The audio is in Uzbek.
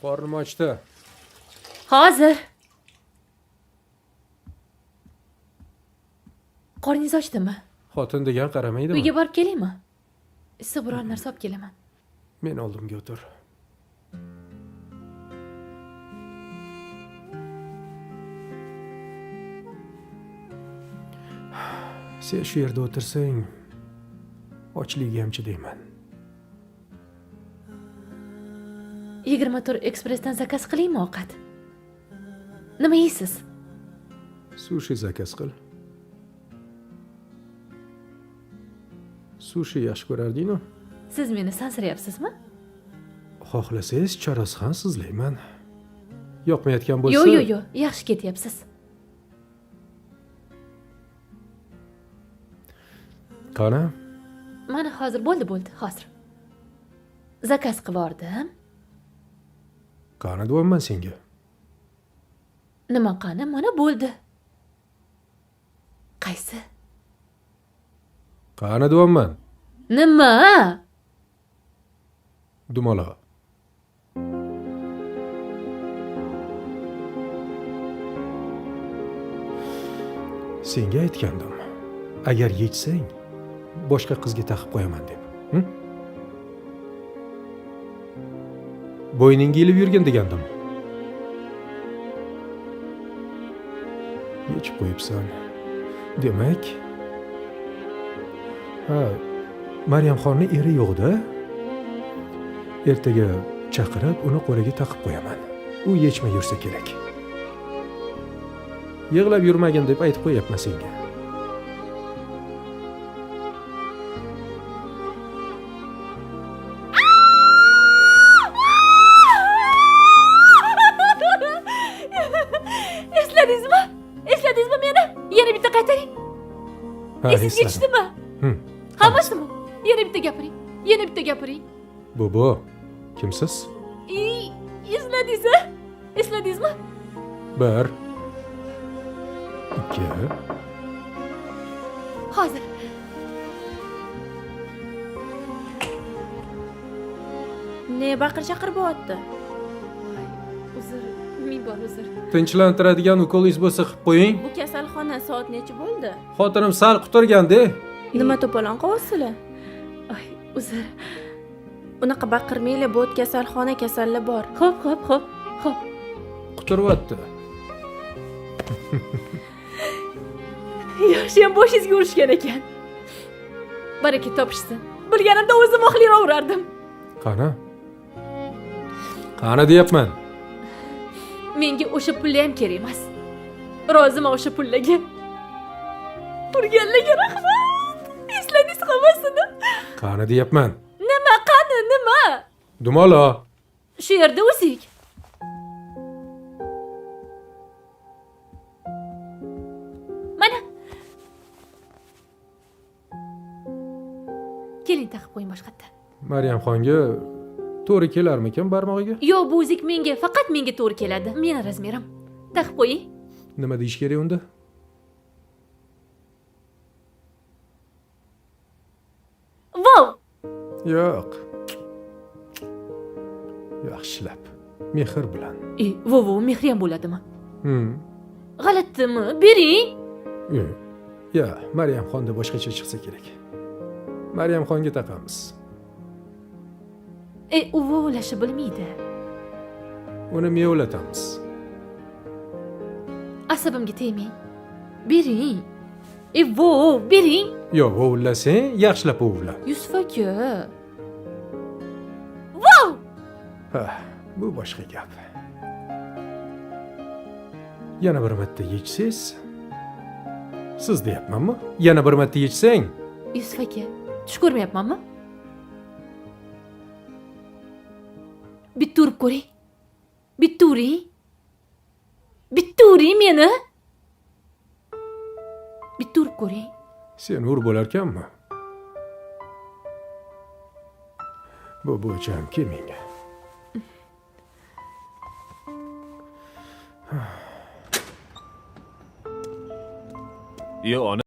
Qornim ochdi. Hozir. Qorningiz ochdimi? Xotin degan qaramaydimi? Uyga borib kelingmi? Siz biror narsa olib kelaman. Men oldimga o'tir. Sen shu yerda o'tirsang, ochligiga ham chidayman. 24 ekspressdan zakaz qilingmi ovqat? Nima yeysiz? Sushi zakaz qil. Sushi yaxshi ko'rarding-ku? Siz meni sansiryapsizmi? Xohlasangiz chorasxon sizlayman. Yoqmayotgan bo'lsa... Yo'q, yaxshi ketyapsiz. Qani? Mana hozir bo'ldi, hozir. Zakaz qilib yubordim. Qani deyapman senga. Nima qani? Mana bo'ldi. Qaysi? Qani deyapman. Nima? Dumaloq. Senga aytgandim. Agar yechsang, boshqa qizga taqib qo'yaman deb. Bo'yningga ilib yurgin degandim. Yechib qo'yibsan. Demak, Maryamxonni eri yo'q-da. Ertaga chaqirib, uni qo'liga taqib qo'yaman. U yechmay yursa kerak. Yig'lab yurmagin deb aytib qo'yapman senga. Esladingizmi meni? Yana bitta qaytaring. Esingizga tushdimi? Hammasimi? Yana bitta gapiring. Bobo, kimsiz? Esladingizmi? 1 2 Hozir. Ne baqir-chaqir bo'lyapti? Uzr, ming bor uzr. Tinchlantiradigan ukolingiz bo'lsa qilib qo'ying. Bu kasalxona soat necha bo'ldi? Xotinim sal quturganda. Nima to'polon qilyapsizlar? Ay, uzr. Unaqa baqirmanglar, bu kasalxona, kasallar bor. Xo'p. Quturyapti. Yaxshiyam boshingizga urishgan ekan. Baraka topishsin. Bilganimda o'zim oxlayverardim. Qani deyapman. Menga o'sha pullar ham kerak emas. Roziman o'sha pullarga. Turganlarga rahmat. Esladingiz hammasini. Qani deyapman. Nima? Dumaloq. Shu yerda o'zik. Mana. Keling taqib qo'ying boshqatda. Maryamxonga to'g'ri kelarmikan barmog'iga? Yo'q, bu o'zik menga, faqat menga to'g'ri keladi. Meni razmerim. Taqib qo'ying. Nima deyish kerak unda? Vau! Yo'q. Yaxshilab. Mehr bilan. Vovo, mehr ham bo'ladimi? G'alатimi? Bering. Ya, Maryamxonda boshqacha chiqsa kerak. Maryamxonga taqamiz. U vovlashni bilmaydi. Uni miyovlatamiz. Asabimga tegmang. Bering. Bering. Yo'q, vovlasang, yaxshilab vovla. Yusuf aka. Vau! Bu boshqa gap. Yana bir marta yechsiz. Siz deyapmanmi? Yana bir marta yechsang. Yusuf aka, tush ko'rmayapmanmi? Bitta urib ko'ring. Bitta uring meni. Bitta urib ko'ring. Sen ur bo'larkanmi? Bu bo'cham menga. Ona